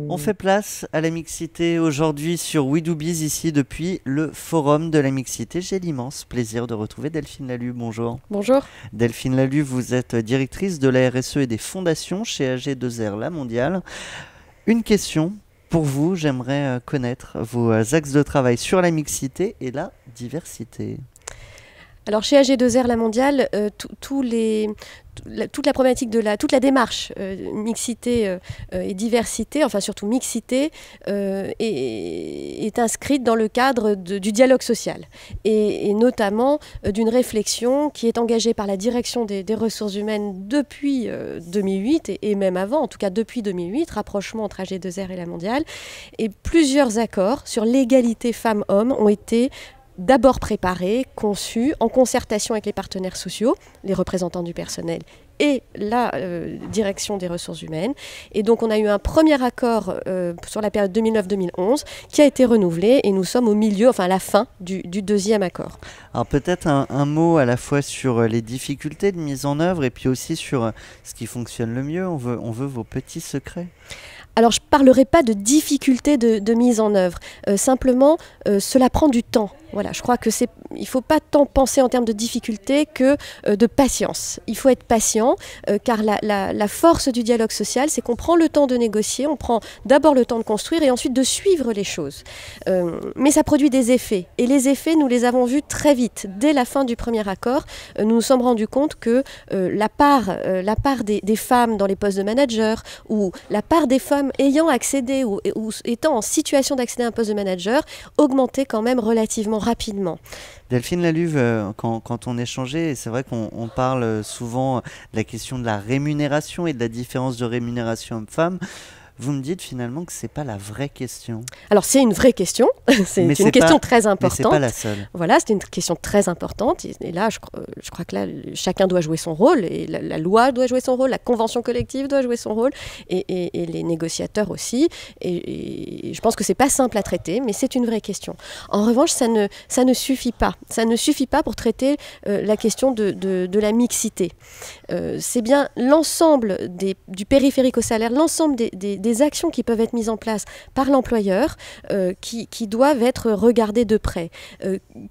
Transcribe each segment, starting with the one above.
On fait place à la mixité aujourd'hui sur We Do Biz, ici depuis le Forum de la mixité. J'ai l'immense plaisir de retrouver Delphine Lalu. Bonjour. Bonjour. Delphine Lalu, vous êtes directrice de la RSE et des fondations chez AG2R La Mondiale. Une question pour vous, j'aimerais connaître vos axes de travail sur la mixité et la diversité. Alors chez AG2R La Mondiale, toute la problématique toute la démarche mixité et diversité, enfin surtout mixité, est inscrite dans le cadre du dialogue social et notamment d'une réflexion qui est engagée par la direction des ressources humaines depuis 2008 et même avant, en tout cas depuis 2008, rapprochement entre AG2R et La Mondiale, et plusieurs accords sur l'égalité femmes-hommes ont été d'abord préparé, conçu, en concertation avec les partenaires sociaux, les représentants du personnel et la direction des ressources humaines. Et donc on a eu un premier accord sur la période 2009-2011 qui a été renouvelé et nous sommes au milieu, enfin à la fin du deuxième accord. Alors peut-être un mot à la fois sur les difficultés de mise en œuvre et puis aussi sur ce qui fonctionne le mieux. On veut vos petits secrets. Alors je ne parlerai pas de difficultés de mise en œuvre, simplement cela prend du temps. Voilà, je crois qu'il ne faut pas tant penser en termes de difficultés que de patience. Il faut être patient car la force du dialogue social, c'est qu'on prend le temps de négocier, on prend d'abord le temps de construire et ensuite de suivre les choses. Mais ça produit des effets et les effets, nous les avons vus très vite. Dès la fin du premier accord, nous nous sommes rendus compte que la part des femmes dans les postes de manager ou la part des femmes ayant accédé ou étant en situation d'accéder à un poste de manager augmentait quand même relativement rapidement. Delphine Lalu, quand on échangeait, c'est vrai qu'on parle souvent de la question de la rémunération et de la différence de rémunération homme-femme. Vous me dites finalement que ce n'est pas la vraie question. Alors c'est une vraie question, c'est une question très importante. Mais ce n'est pas la seule. Voilà, c'est une question très importante. Et là, je crois que là, chacun doit jouer son rôle. Et la loi doit jouer son rôle, la convention collective doit jouer son rôle, et les négociateurs aussi. Et je pense que ce n'est pas simple à traiter, mais c'est une vraie question. En revanche, ça ne suffit pas. Ça ne suffit pas pour traiter la question de la mixité. C'est bien l'ensemble du périphérique au salaire, l'ensemble des actions qui peuvent être mises en place par l'employeur qui doivent être regardées de près.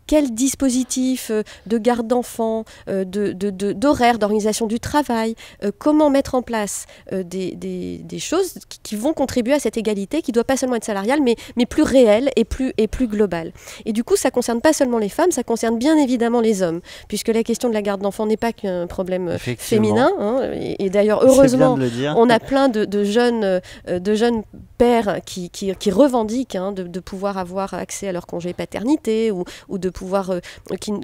Quel dispositif de garde d'enfants, d'horaire, d'organisation du travail, comment mettre en place des choses qui vont contribuer à cette égalité qui ne doit pas seulement être salariale, mais plus réelle et plus globale. Et du coup, ça ne concerne pas seulement les femmes, ça concerne bien évidemment les hommes, puisque la question de la garde d'enfants n'est pas qu'un problème féminin. Hein, et d'ailleurs, heureusement, on a plein de jeunes pères qui revendiquent de pouvoir avoir accès à leur congé paternité ou de pouvoir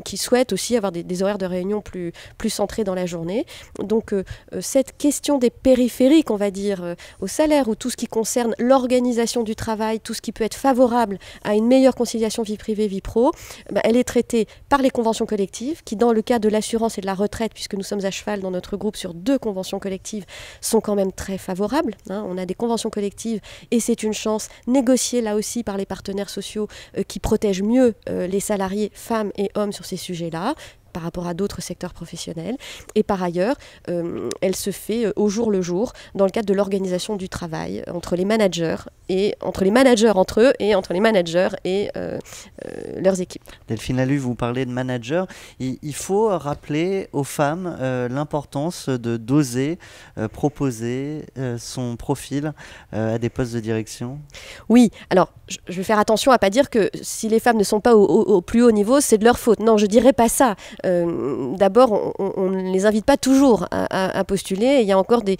qui souhaitent aussi avoir des horaires de réunion plus centrés dans la journée. Donc cette question des périphériques, on va dire, au salaire, ou tout ce qui concerne l'organisation du travail, tout ce qui peut être favorable à une meilleure conciliation vie privée, vie pro, elle est traitée par les conventions collectives qui, dans le cas de l'assurance et de la retraite, puisque nous sommes à cheval dans notre groupe sur 2 conventions collectives, sont quand même très favorables. On a des conventions collectives et c'est une chance négociée là aussi par les partenaires sociaux qui protègent mieux les salariés femmes et hommes sur ces sujets-là par rapport à d'autres secteurs professionnels. Et par ailleurs, elle se fait au jour le jour dans le cadre de l'organisation du travail entre les managers entre eux et entre les managers et leurs équipes. Delphine Lalu, vous parlez de managers. Il faut rappeler aux femmes l'importance d'oser proposer son profil à des postes de direction. Oui, alors je vais faire attention à ne pas dire que si les femmes ne sont pas au plus haut niveau, c'est de leur faute. Non, je ne dirais pas ça. D'abord, on ne les invite pas toujours à postuler. Et il y a encore des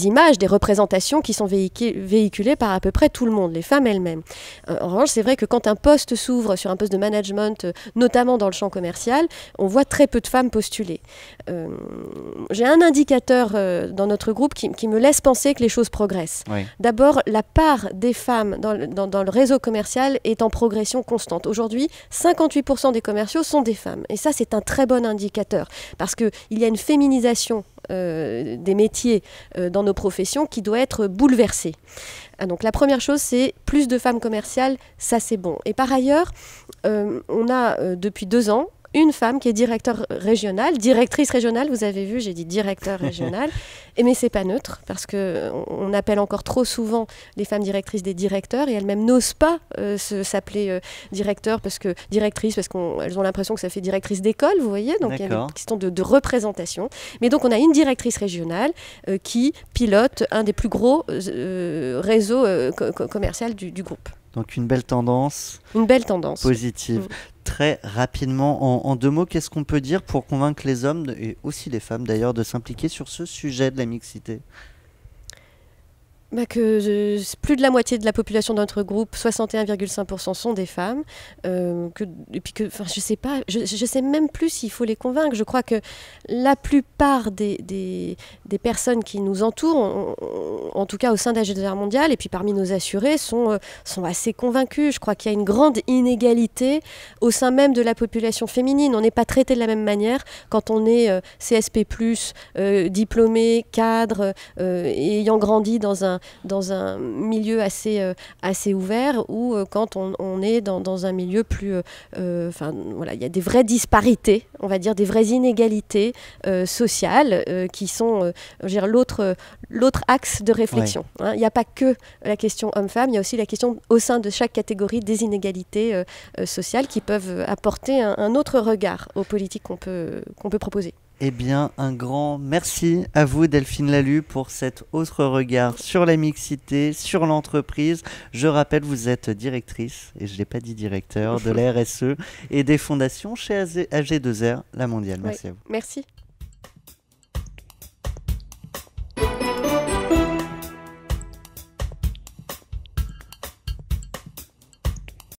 images, des représentations qui sont véhiculées par à peu près tout le monde, les femmes elles-mêmes. En revanche, c'est vrai que quand un poste s'ouvre sur un poste de management, notamment dans le champ commercial, on voit très peu de femmes postuler. J'ai un indicateur dans notre groupe qui me laisse penser que les choses progressent. Oui. D'abord, la part des femmes dans le réseau commercial est en progression constante. Aujourd'hui, 58% des commerciaux sont des femmes. Et ça, c'est un très bon indicateur parce qu'il y a une féminisation des métiers dans nos professions qui doit être bouleversée. Donc la première chose, c'est plus de femmes commerciales, ça c'est bon. Et par ailleurs, on a depuis 2 ans une femme qui est directeur régional, directrice régionale, vous avez vu, j'ai dit directeur régional, mais c'est pas neutre, parce qu'on appelle encore trop souvent les femmes directrices des directeurs, et elles-mêmes n'osent pas s'appeler directrices, parce qu'elles ont l'impression que ça fait directrice d'école, vous voyez, donc il y a une question de représentation. Mais donc on a une directrice régionale qui pilote un des plus gros réseaux commerciaux du groupe. Donc une belle tendance. Une belle tendance. Positive. Très rapidement, en 2 mots, qu'est-ce qu'on peut dire pour convaincre les hommes, et aussi les femmes d'ailleurs, de s'impliquer sur ce sujet de la mixité ? Que plus de la moitié de la population de notre groupe, 61,5%, sont des femmes. Et puis je sais pas, je sais même plus s'il faut les convaincre. Je crois que la plupart des personnes qui nous entourent, en tout cas au sein d'AG2R Mondial, et puis parmi nos assurés, sont assez convaincus. Je crois qu'il y a une grande inégalité au sein même de la population féminine. On n'est pas traité de la même manière quand on est CSP+, diplômé, cadre, ayant grandi dans un milieu assez ouvert, ou quand on est dans un milieu plus... voilà, il y a des vraies disparités, on va dire des vraies inégalités sociales qui sont l'autre axe de réflexion. Ouais. Il n'y a pas que la question homme-femme, il y a aussi la question au sein de chaque catégorie des inégalités sociales qui peuvent apporter un autre regard aux politiques qu'on peut proposer. Eh bien, un grand merci à vous, Delphine Lalu, pour cet autre regard sur la mixité, sur l'entreprise. Je rappelle, vous êtes directrice, et je ne l'ai pas dit directeur, de la RSE et des fondations chez AG2R, la mondiale. Merci à vous. Merci.